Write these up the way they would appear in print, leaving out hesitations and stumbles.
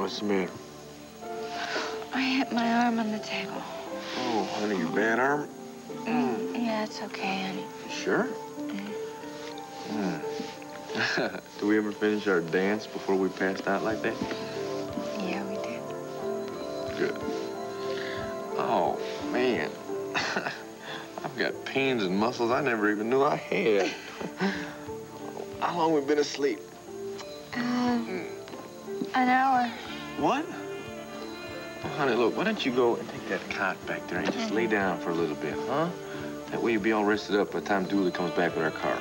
What's the matter? I hit my arm on the table. Oh, honey, your bad arm? Yeah, it's okay, honey. You sure? Do we ever finish our dance before we passed out like that? Yeah, we did. Good. Oh, man. I've got pains and muscles I never even knew I had. How long have we been asleep? An hour. What? Oh, honey, look, why don't you go and take that cot back there and just lay down for a little bit, huh? That way you'll be all rested up by the time Dooley comes back with our car.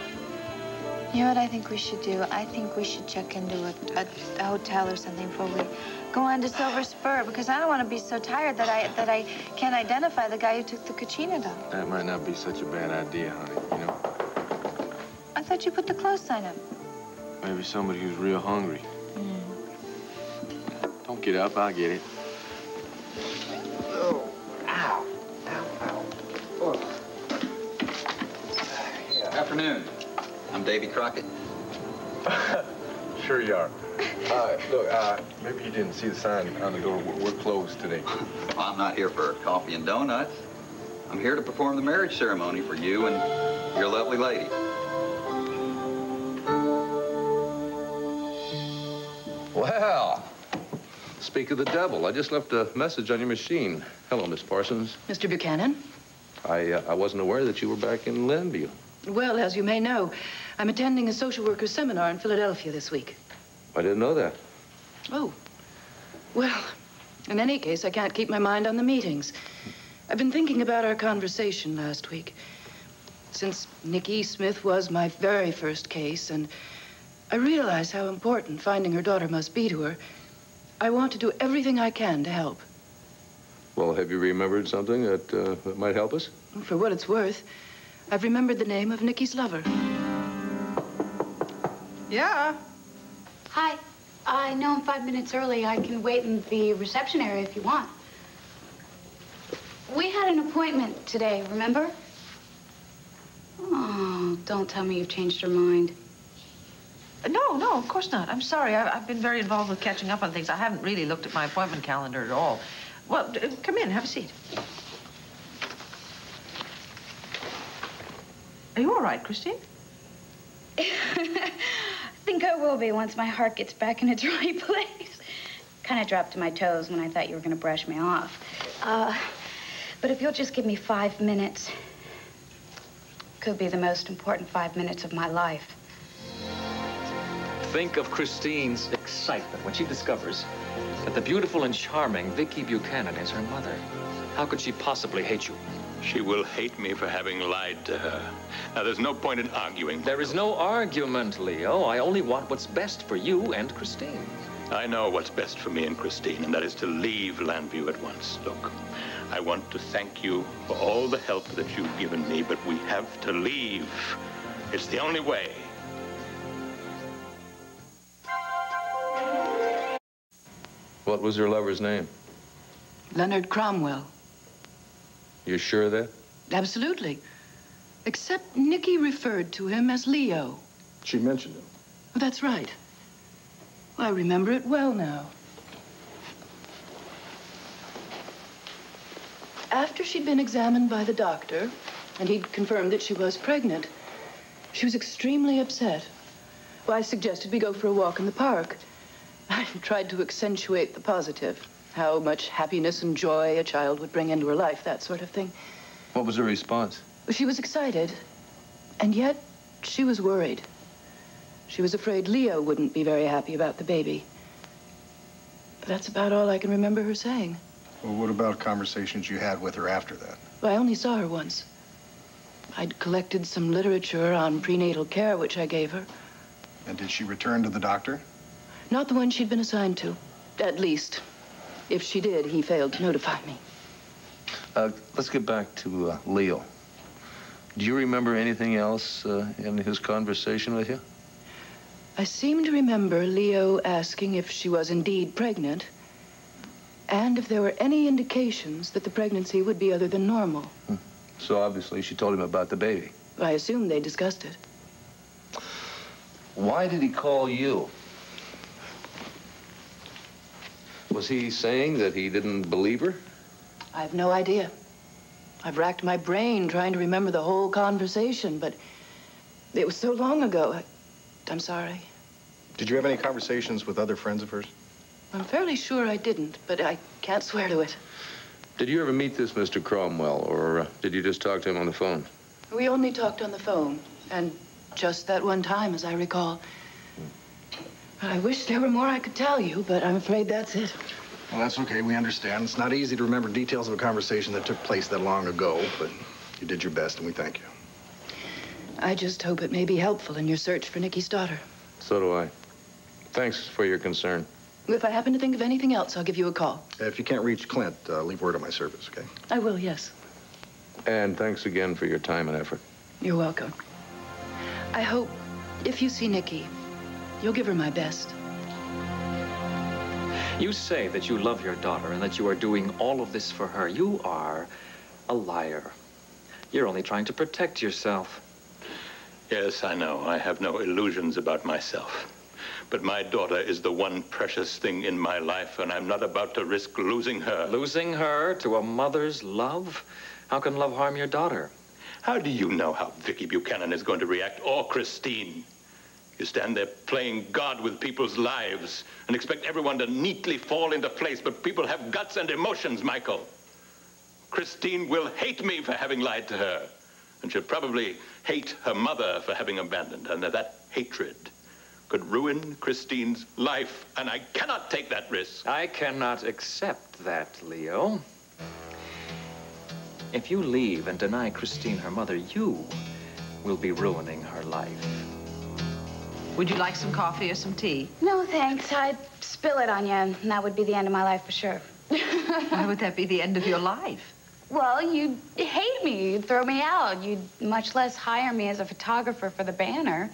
You know what I think we should do? I think we should check into a hotel or something before we go on to Silver Spur, because I don't want to be so tired that I can't identify the guy who took the Kachina doll. That might not be such a bad idea, honey, you know? I thought you put the clothes sign up. Maybe somebody who's real hungry. Don't get up, I'll get it. Oh, ow, ow, ow. Oh. Yeah. Afternoon. I'm Davy Crockett. Sure you are. Look, maybe you didn't see the sign on the door. We're closed today. Well, I'm not here for coffee and donuts. I'm here to perform the marriage ceremony for you and your lovely lady. Well, speak of the devil. I just left a message on your machine. Hello, Miss Parsons. Mr. Buchanan? I wasn't aware that you were back in Landview. Well, as you may know, I'm attending a social worker seminar in Philadelphia this week. I didn't know that. Oh. Well, in any case, I can't keep my mind on the meetings. I've been thinking about our conversation last week. Since Nikki Smith was my very first case, and I realize how important finding her daughter must be to her, I want to do everything I can to help. Well, have you remembered something that might help us? For what it's worth, I've remembered the name of Nikki's lover. Yeah. Hi. I know I'm 5 minutes early. I can wait in the reception area if you want. We had an appointment today, remember? Oh, don't tell me you've changed your mind. No, of course not. I'm sorry. I've been very involved with catching up on things. I haven't really looked at my appointment calendar at all. Well, come in, have a seat. Are you all right, Christine? I think I will be once my heart gets back in its right place. Kind of dropped to my toes when I thought you were going to brush me off. But if you'll just give me 5 minutes, could be the most important 5 minutes of my life. Think of Christine's excitement when she discovers that the beautiful and charming Vicky Buchanan is her mother. How could she possibly hate you? She will hate me for having lied to her. Now, there's no point in arguing. There is no argument, Leo. I only want what's best for you and Christine. I know what's best for me and Christine, and that is to leave Landview at once. Look, I want to thank you for all the help that you've given me, but we have to leave. It's the only way. What was her lover's name? Leonard Cromwell. You're sure of that? Absolutely. Except Nikki referred to him as Leo. She mentioned him. That's right. I remember it well now. After she'd been examined by the doctor, and he'd confirmed that she was pregnant, she was extremely upset. Well, I suggested we go for a walk in the park. I tried to accentuate the positive, how much happiness and joy a child would bring into her life, that sort of thing. What was her response? She was excited, and yet she was worried. She was afraid Leo wouldn't be very happy about the baby. But that's about all I can remember her saying. Well, what about conversations you had with her after that? Well, I only saw her once. I'd collected some literature on prenatal care, which I gave her. And did she return to the doctor? Not the one she'd been assigned to. At least, if she did, he failed to notify me. Let's get back to Leo. Do you remember anything else in his conversation with you? I seem to remember Leo asking if she was indeed pregnant, and if there were any indications that the pregnancy would be other than normal. So obviously she told him about the baby. I assume they discussed it. Why did he call you? Was he saying that he didn't believe her? I have no idea. I've racked my brain trying to remember the whole conversation, but it was so long ago. I'm sorry. Did you have any conversations with other friends of hers? I'm fairly sure I didn't, but I can't swear to it. Did you ever meet this Mr. Cromwell, or did you just talk to him on the phone? We only talked on the phone, and just that one time, as I recall. I wish there were more I could tell you, but I'm afraid that's it. Well, that's okay. We understand. It's not easy to remember details of a conversation that took place that long ago, but you did your best, and we thank you. I just hope it may be helpful in your search for Nikki's daughter. So do I. Thanks for your concern. If I happen to think of anything else, I'll give you a call. If you can't reach Clint, leave word at my service, okay? I will, yes. And thanks again for your time and effort. You're welcome. I hope, if you see Nikki, you'll give her my best. You say that you love your daughter and that you are doing all of this for her. You are a liar. You're only trying to protect yourself. Yes, I know. I have no illusions about myself. But my daughter is the one precious thing in my life, and I'm not about to risk losing her. Losing her to a mother's love? How can love harm your daughter? How do you know how Vicky Buchanan is going to react, or Christine? You stand there playing God with people's lives and expect everyone to neatly fall into place, but people have guts and emotions, Michael. Christine will hate me for having lied to her, and she'll probably hate her mother for having abandoned her, and that hatred could ruin Christine's life, and I cannot take that risk. I cannot accept that, Leo. If you leave and deny Christine her mother, you will be ruining her life. Would you like some coffee or some tea? No, thanks. I'd spill it on you, and that would be the end of my life for sure. Why would that be the end of your life? Well, you'd hate me. You'd throw me out. You'd much less hire me as a photographer for the banner.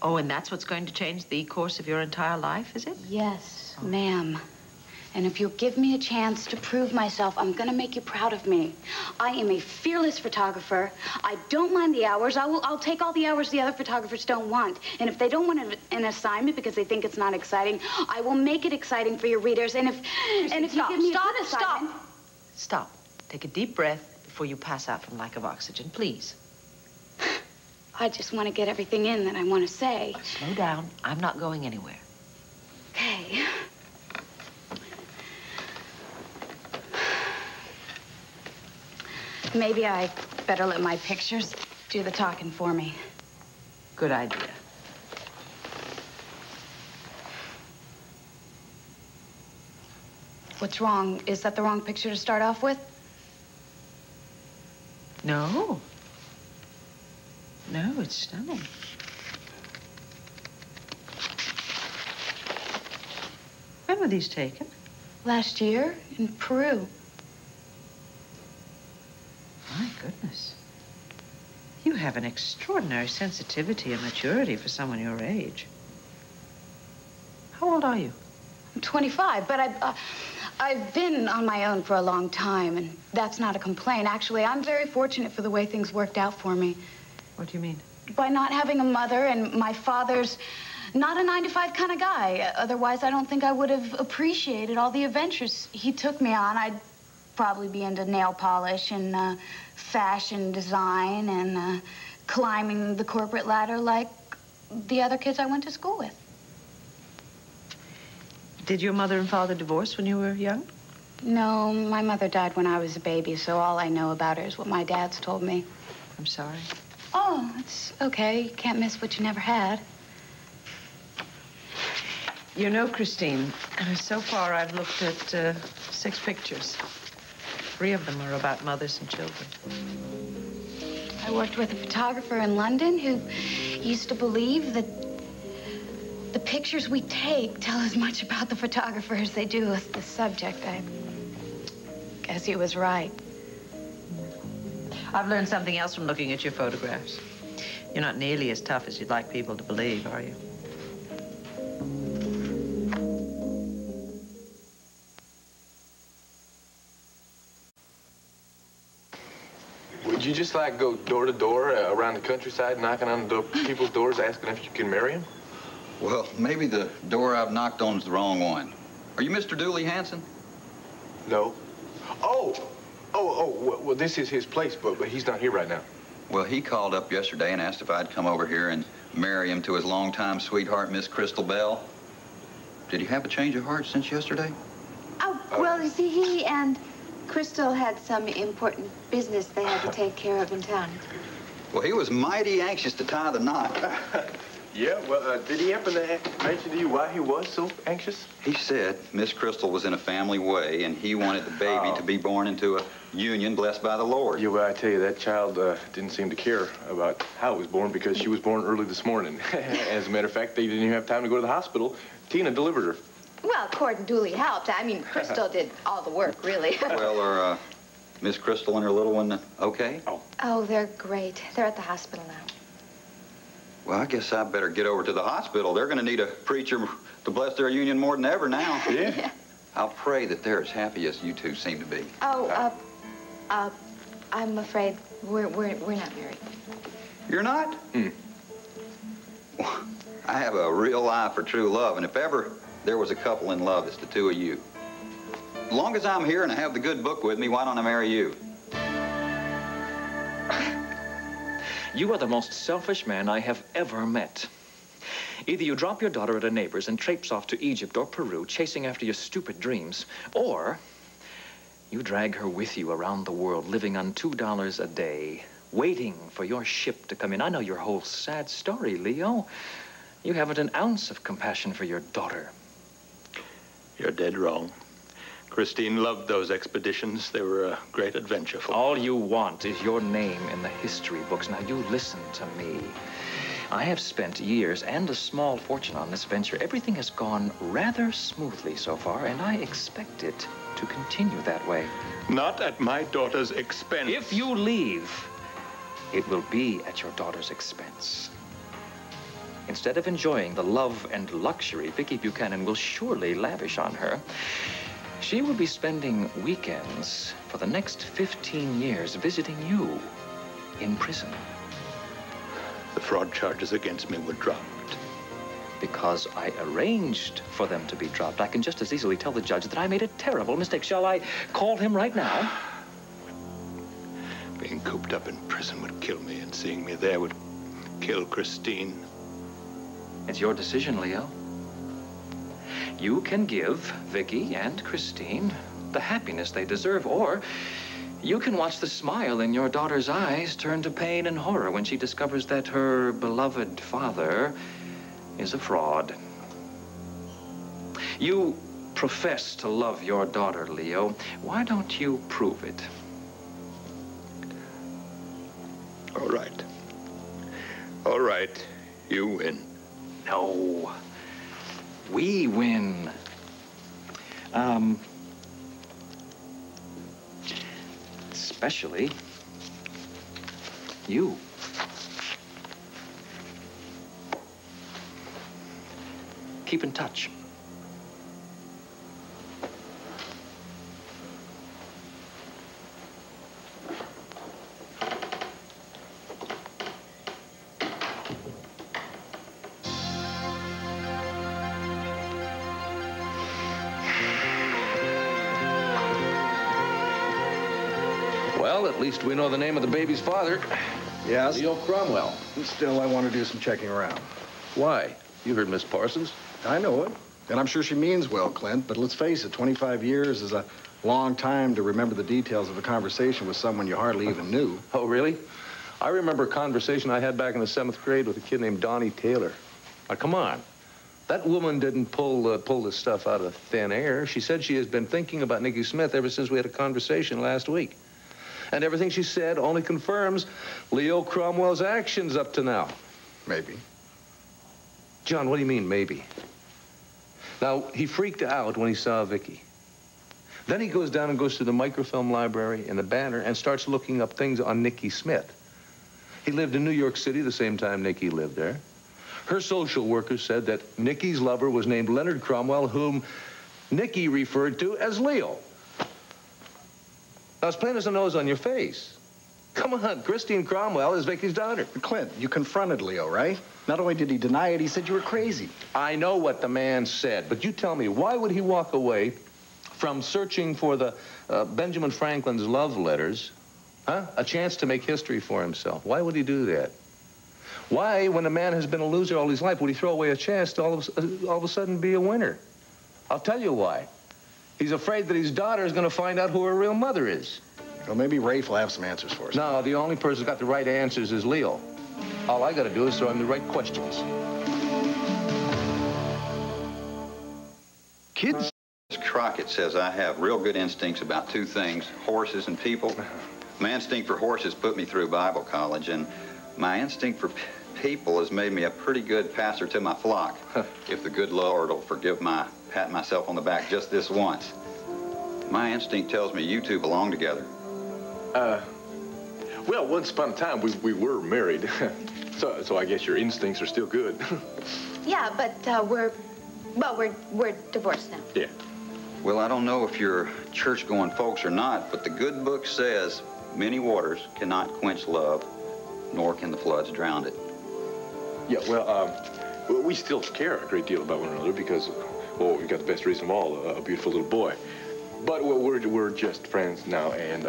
Oh, and that's what's going to change the course of your entire life, is it? Yes, ma'am. And if you'll give me a chance to prove myself, I'm gonna make you proud of me. I am a fearless photographer. I don't mind the hours. I'll take all the hours the other photographers don't want. And if they don't want an assignment because they think it's not exciting, I will make it exciting for your readers. And if you give me a good assignment... Stop. Take a deep breath before you pass out from lack of oxygen, please. I just want to get everything in that I want to say. Slow down. I'm not going anywhere. Okay. Maybe I better let my pictures do the talking for me. Good idea. What's wrong? Is that the wrong picture to start off with? No. No, it's stunning. When were these taken? Last year in Peru. My goodness. You have an extraordinary sensitivity and maturity for someone your age. How old are you? I'm 25, but I've been on my own for a long time, and that's not a complaint. Actually, I'm very fortunate for the way things worked out for me. What do you mean? By not having a mother, and my father's not a 9-to-5 kind of guy. Otherwise, I don't think I would have appreciated all the adventures he took me on. I'd probably be into nail polish and fashion design and climbing the corporate ladder like the other kids I went to school with. Did your mother and father divorce when you were young? No, my mother died when I was a baby, so all I know about her is what my dad's told me. I'm sorry. Oh, it's okay. You can't miss what you never had. You know, Christine, so far I've looked at 6 pictures. 3 of them are about mothers and children. I worked with a photographer in London who used to believe that the pictures we take tell as much about the photographer as they do with the subject. I guess he was right. I've learned something else from looking at your photographs. You're not nearly as tough as you'd like people to believe, are you? Would you just like go door to door around the countryside, knocking on people's doors, asking if you can marry them? Well, maybe the door I've knocked on is the wrong one. Are you Mr. Dooley Hanson? No. Well, this is his place, but he's not here right now. Well, he called up yesterday and asked if I'd come over here and marry him to his longtime sweetheart, Miss Crystal Bell. Did you have a change of heart since yesterday? Oh, well, you see, he and Crystal had some important business they had to take care of in town. Well, he was mighty anxious to tie the knot. Yeah, well, did he happen to mention to you why he was so anxious? He said Miss Crystal was in a family way, and he wanted the baby to be born into a union blessed by the Lord. Yeah, well, I tell you, that child didn't seem to care about how it was born because she was born early this morning. As a matter of fact, they didn't even have time to go to the hospital. Tina delivered her. Well, Cord and Dooley helped. I mean, Crystal did all the work, really. Well, are Miss Crystal and her little one okay? Oh, they're great. They're at the hospital now. Well, I guess I better get over to the hospital. They're going to need a preacher to bless their union more than ever now. Yeah. I'll pray that they're as happy as you two seem to be. I'm afraid we're not married. You're not? I have a real eye for true love, and if ever there was a couple in love, it's the two of you. As long as I'm here and I have the good book with me, why don't I marry you? You are the most selfish man I have ever met. Either you drop your daughter at a neighbor's and traipse off to Egypt or Peru, chasing after your stupid dreams, or you drag her with you around the world, living on $2 a day, waiting for your ship to come in. I know your whole sad story, Leo. You haven't an ounce of compassion for your daughter. You're dead wrong. Christine loved those expeditions. They were a great adventure for her. All you want is your name in the history books. Now, you listen to me. I have spent years and a small fortune on this venture. Everything has gone rather smoothly so far, and I expect it to continue that way. Not at my daughter's expense. If you leave, it will be at your daughter's expense. Instead of enjoying the love and luxury Vicki Buchanan will surely lavish on her, she will be spending weekends for the next 15 years visiting you in prison. The fraud charges against me were dropped. Because I arranged for them to be dropped. I can just as easily tell the judge that I made a terrible mistake. Shall I call him right now? Being cooped up in prison would kill me, and seeing me there would kill Christine. It's your decision, Leo. You can give Vicki and Christine the happiness they deserve, or you can watch the smile in your daughter's eyes turn to pain and horror when she discovers that her beloved father is a fraud. You profess to love your daughter, Leo. Why don't you prove it? All right. All right. You win. No. We win. Especially you. Keep in touch. Well, at least we know the name of the baby's father. Yes? Leo Cromwell. Still, I want to do some checking around. Why? You heard Miss Parsons. I know it. And I'm sure she means well, Clint, but let's face it, 25 years is a long time to remember the details of a conversation with someone you hardly even knew. Oh, really? I remember a conversation I had back in the 7th grade with a kid named Donnie Taylor. Now, come on. That woman didn't pull this stuff out of thin air. She said she has been thinking about Nicky Smith ever since we had a conversation last week. And everything she said only confirms Leo Cromwell's actions up to now. Maybe. John, what do you mean, maybe? Now, he freaked out when he saw Vicki. Then he goes down and goes to the microfilm library in the Banner and starts looking up things on Nicky Smith. He lived in New York City the same time Nicky lived there. Her social worker said that Nicky's lover was named Leonard Cromwell, whom Nicky referred to as Leo. Now, it's plain as the nose on your face. Come on, Christine Cromwell is Vicky's daughter. Clint, you confronted Leo, right? Not only did he deny it, he said you were crazy. I know what the man said, but you tell me, why would he walk away from searching for the Benjamin Franklin's love letters, huh? A chance to make history for himself. Why would he do that? Why, when a man has been a loser all his life, would he throw away a chance to all of a sudden be a winner? I'll tell you why. He's afraid that his daughter is going to find out who her real mother is. Well, maybe Rafe will have some answers for us. No, the only person who's got the right answers is Leo. All I got to do is throw him the right questions. Kids. Crockett says I have real good instincts about two things, horses and people. My instinct for horses put me through Bible college, and my instinct for people has made me a pretty good passer to my flock, if the good Lord will forgive my patting myself on the back just this once. My instinct tells me you two belong together. Well, once upon a time, we were married. so I guess your instincts are still good. Yeah, but we're divorced now. Yeah. Well, I don't know if you're church-going folks or not, but the good book says many waters cannot quench love, nor can the floods drown it. Yeah, well, we still care a great deal about one another because, well, we got the best reason of all, a beautiful little boy. But well, we're just friends now, and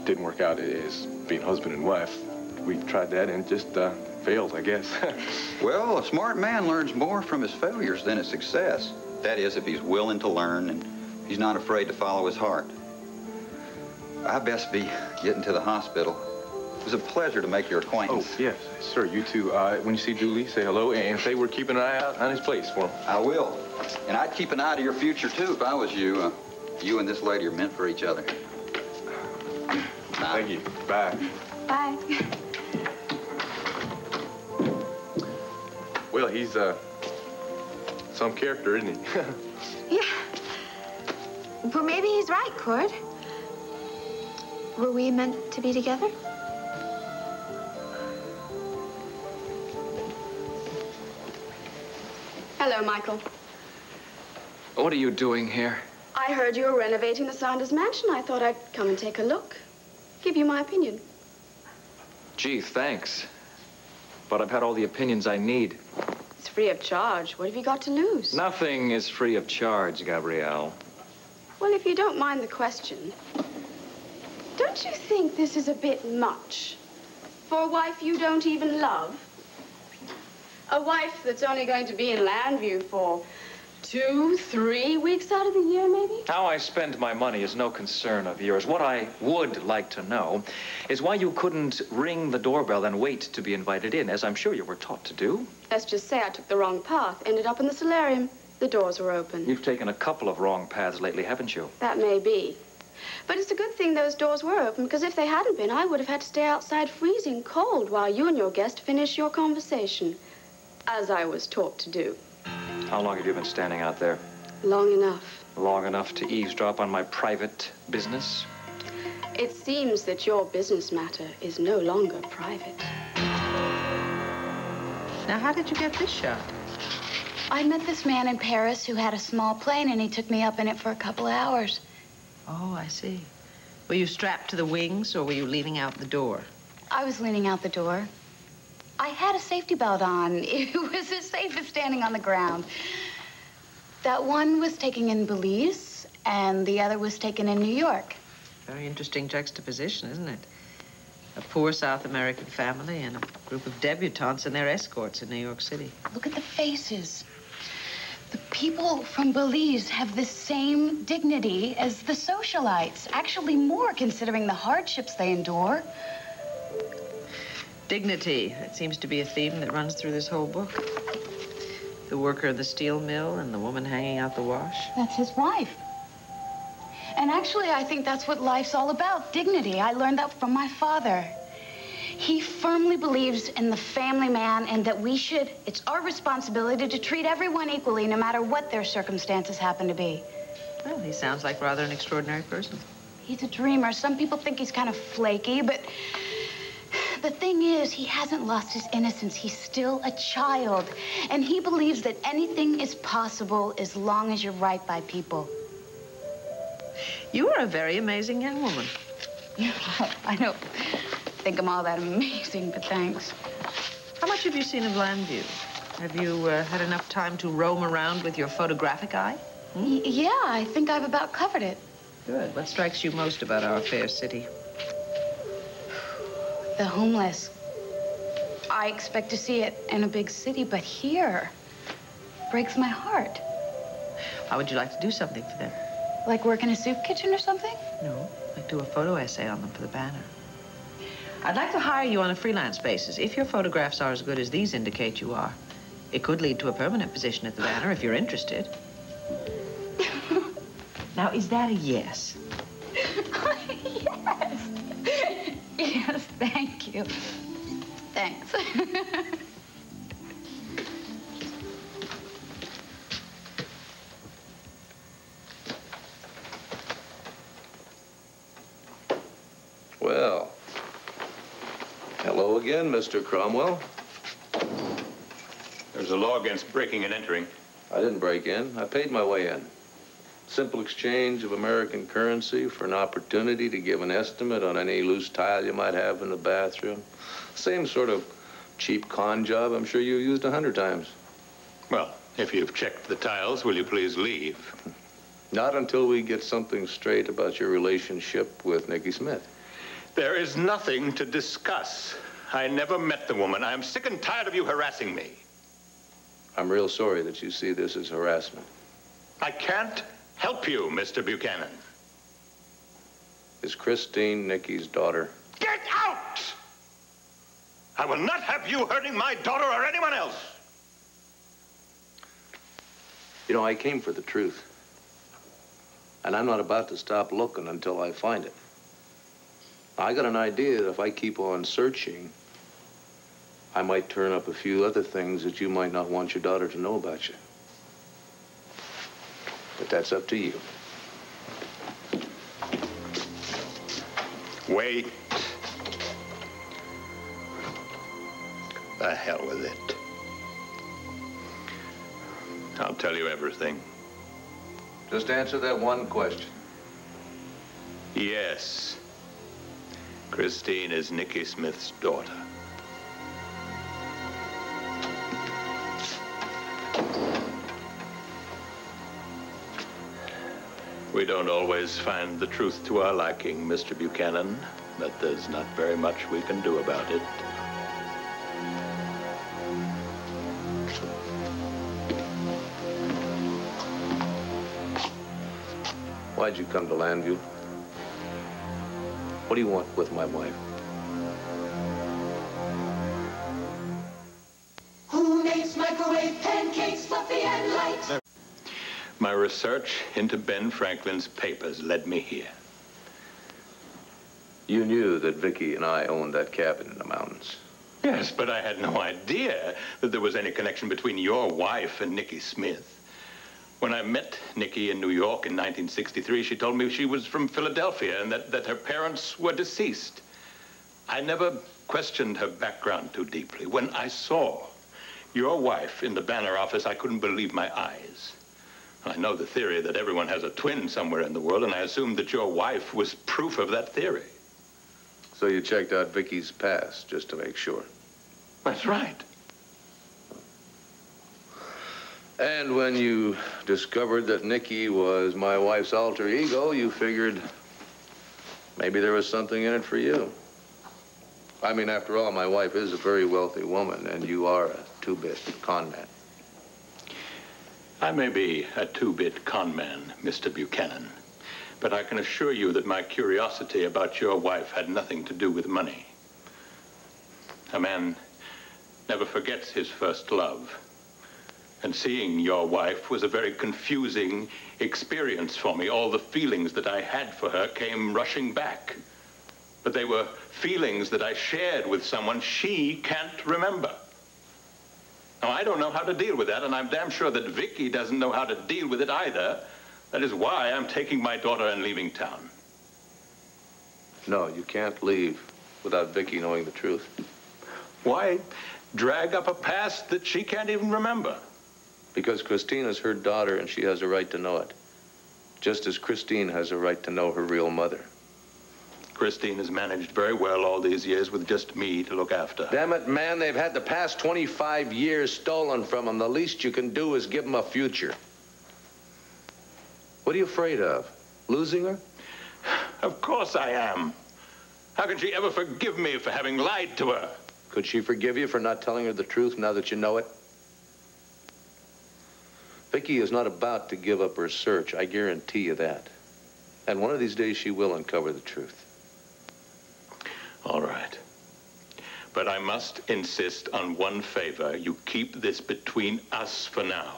didn't work out as being husband and wife. We tried that and just failed, I guess. Well, a smart man learns more from his failures than his success. That is, if he's willing to learn and he's not afraid to follow his heart. I best be getting to the hospital. It was a pleasure to make your acquaintance. Oh, yes, sir. You too. When you see Dooley, say hello and say we're keeping an eye out on his place for him. I will. And I'd keep an eye to your future, too, if I was you. You and this lady are meant for each other. Bye. Thank you. Bye. Bye. Well, he's some character, isn't he? Yeah. Well, maybe he's right, Cord. Were we meant to be together? Hello, Michael. What are you doing here? I heard you were renovating the Saunders mansion. I thought I'd come and take a look. Give you my opinion. Gee, thanks. But I've had all the opinions I need. It's free of charge. What have you got to lose? Nothing is free of charge, Gabrielle. Well, if you don't mind the question, don't you think this is a bit much for a wife you don't even love? A wife that's only going to be in Landview for 2, 3 weeks out of the year, maybe? How I spend my money is no concern of yours. What I would like to know is why you couldn't ring the doorbell and wait to be invited in, as I'm sure you were taught to do. Let's just say I took the wrong path, ended up in the solarium. The doors were open. You've taken a couple of wrong paths lately, haven't you? That may be. But it's a good thing those doors were open, because if they hadn't been, I would have had to stay outside freezing cold while you and your guest finish your conversation, as I was taught to do. How long have you been standing out there? Long enough. Long enough to eavesdrop on my private business? It seems that your business matter is no longer private. Now, how did you get this shot? I met this man in Paris who had a small plane, and he took me up in it for a couple of hours. Oh, I see. Were you strapped to the wings, or were you leaning out the door? I was leaning out the door. I had a safety belt on. It was as safe as standing on the ground. That one was taken in Belize, and the other was taken in New York. Very interesting juxtaposition, isn't it? A poor South American family and a group of debutantes and their escorts in New York City. Look at the faces. The people from Belize have the same dignity as the socialites. Actually more, considering the hardships they endure. Dignity. That seems to be a theme that runs through this whole book. The worker of the steel mill and the woman hanging out the wash. That's his wife. And actually, I think that's what life's all about, dignity. I learned that from my father. He firmly believes in the family man and that it's our responsibility to treat everyone equally, no matter what their circumstances happen to be. Well, he sounds like rather an extraordinary person. He's a dreamer. Some people think he's kind of flaky, but the thing is, he hasn't lost his innocence. He's still a child. And he believes that anything is possible as long as you're right by people. You are a very amazing young woman. I know. think I'm all that amazing, but thanks. How much have you seen of Landview? Have you had enough time to roam around with your photographic eye? Yeah, I think I've about covered it. Good. What strikes you most about our fair city? The homeless. I expect to see it in a big city, but here breaks my heart. How would you like to do something for them? Like work in a soup kitchen or something? No, like do a photo essay on them for the banner. I'd like to hire you on a freelance basis. If your photographs are as good as these indicate you are, it could lead to a permanent position at the banner if you're interested. Now, is that a yes? Yes. Yes, thank you. Thanks. Well, hello again, Mr. Cromwell. There's a law against breaking and entering. I didn't break in. I paid my way in. Simple exchange of American currency for an opportunity to give an estimate on any loose tile you might have in the bathroom. Same sort of cheap con job I'm sure you've used 100 times. Well, if you've checked the tiles, will you please leave? Not until we get something straight about your relationship with Nicky Smith. There is nothing to discuss. I never met the woman. I'm sick and tired of you harassing me. I'm real sorry that you see this as harassment. I can't help you, Mr. Buchanan. Is Christine Nicky's daughter? Get out! I will not have you hurting my daughter or anyone else. You know, I came for the truth. And I'm not about to stop looking until I find it. I got an idea that if I keep on searching, I might turn up a few other things that you might not want your daughter to know about you. But that's up to you. Wait. The hell with it. I'll tell you everything. Just answer that one question. Yes. Christine is Nicky Smith's daughter. We don't always find the truth to our liking, Mr. Buchanan, but there's not very much we can do about it. Why'd you come to Landview? What do you want with my wife? Who makes microwave pancakes fluffy and light? My research into Ben Franklin's papers led me here. You knew that Vicky and I owned that cabin in the mountains. Yes, but I had no idea that there was any connection between your wife and Nicky Smith. When I met Nicky in New York in 1963, she told me she was from Philadelphia and that her parents were deceased. I never questioned her background too deeply. When I saw your wife in the Banner office, I couldn't believe my eyes. I know the theory that everyone has a twin somewhere in the world, and I assumed that your wife was proof of that theory. So you checked out Vicky's past, just to make sure. That's right. And when you discovered that Nicky was my wife's alter ego, you figured maybe there was something in it for you. I mean, after all, my wife is a very wealthy woman, and you are a two-bit con man. I may be a two-bit con man, Mr. Buchanan, but I can assure you that my curiosity about your wife had nothing to do with money. A man never forgets his first love. And seeing your wife was a very confusing experience for me. All the feelings that I had for her came rushing back. But they were feelings that I shared with someone she can't remember. Now, I don't know how to deal with that, and I'm damn sure that Vicky doesn't know how to deal with it either. That is why I'm taking my daughter and leaving town. No, you can't leave without Vicky knowing the truth. Why drag up a past that she can't even remember? Because Christine is her daughter, and she has a right to know it. Just as Christine has a right to know her real mother. Christine has managed very well all these years with just me to look after her. Damn it, man, they've had the past 25 years stolen from them. The least you can do is give them a future. What are you afraid of? Losing her? Of course I am. How can she ever forgive me for having lied to her? Could she forgive you for not telling her the truth now that you know it? Vicky is not about to give up her search, I guarantee you that. And one of these days she will uncover the truth. All right. But I must insist on one favor. You keep this between us for now.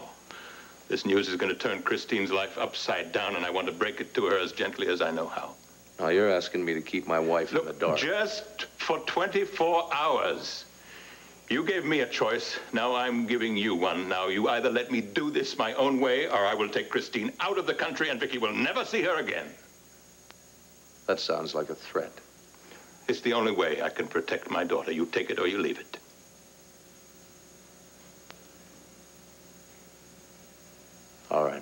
This news is going to turn Christine's life upside down, and I want to break it to her as gently as I know how. Now, you're asking me to keep my wife in the dark. Just for 24 hours. You gave me a choice. Now I'm giving you one. Now you either let me do this my own way, or I will take Christine out of the country, and Vicky will never see her again. That sounds like a threat. It's the only way I can protect my daughter. You take it or you leave it. All right.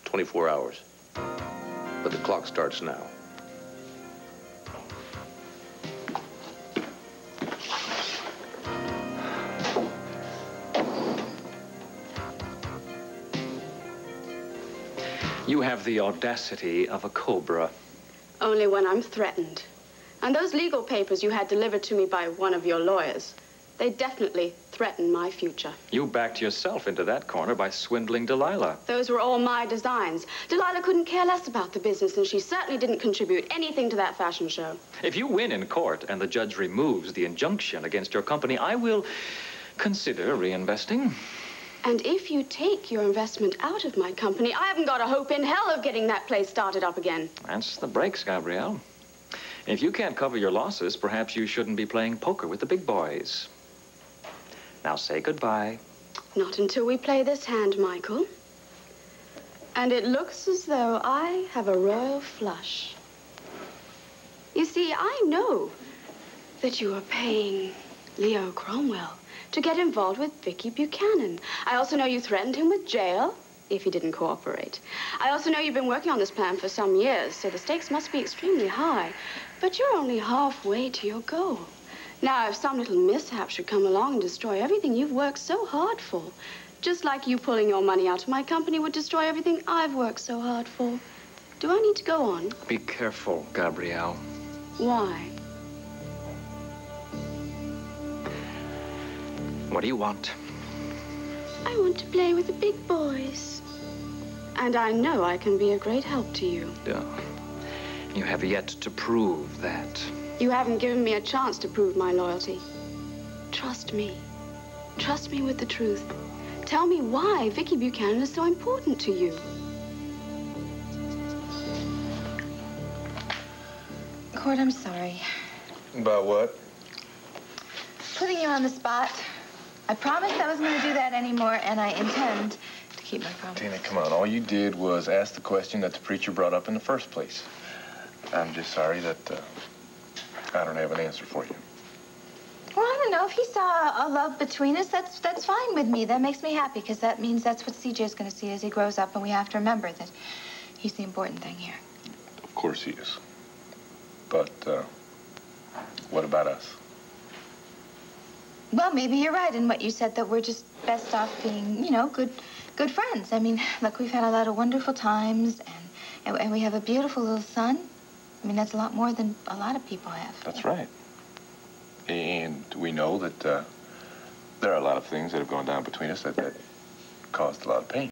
24 hours. But the clock starts now. You have the audacity of a cobra. Only when I'm threatened. And those legal papers you had delivered to me by one of your lawyers, they definitely threaten my future. You backed yourself into that corner by swindling Delilah. Those were all my designs. Delilah couldn't care less about the business, and she certainly didn't contribute anything to that fashion show. If you win in court and the judge removes the injunction against your company, I will consider reinvesting. And if you take your investment out of my company, I haven't got a hope in hell of getting that place started up again. That's the breaks, Gabrielle. If you can't cover your losses, perhaps you shouldn't be playing poker with the big boys. Now say goodbye. Not until we play this hand, Michael. And it looks as though I have a royal flush. You see, I know that you are paying Leo Cromwell to get involved with Vicky Buchanan. I also know you threatened him with jail if he didn't cooperate. I also know you've been working on this plan for some years, so the stakes must be extremely high. But you're only halfway to your goal. Now, if some little mishap should come along and destroy everything you've worked so hard for, just like you pulling your money out of my company would destroy everything I've worked so hard for, do I need to go on? Be careful, Gabrielle. Why? What do you want? I want to play with the big boys. And I know I can be a great help to you. Yeah. You have yet to prove that. You haven't given me a chance to prove my loyalty. Trust me. Trust me with the truth. Tell me why Vicky Buchanan is so important to you. Cord, I'm sorry. About what? Putting you on the spot. I promised I wasn't going to do that anymore, and I intend to keep my promise. Tina, come on. All you did was ask the question that the preacher brought up in the first place. I'm just sorry that I don't have an answer for you. Well, I don't know. If he saw a love between us, that's fine with me. That makes me happy, because that means that's what CJ's going to see as he grows up, and we have to remember that he's the important thing here. Of course he is. But what about us? Well, maybe you're right in what you said, that we're just best off being, you know, good friends. I mean, look, we've had a lot of wonderful times, and we have a beautiful little son. I mean, that's a lot more than a lot of people have. That's right. And we know that there are a lot of things that have gone down between us that caused a lot of pain.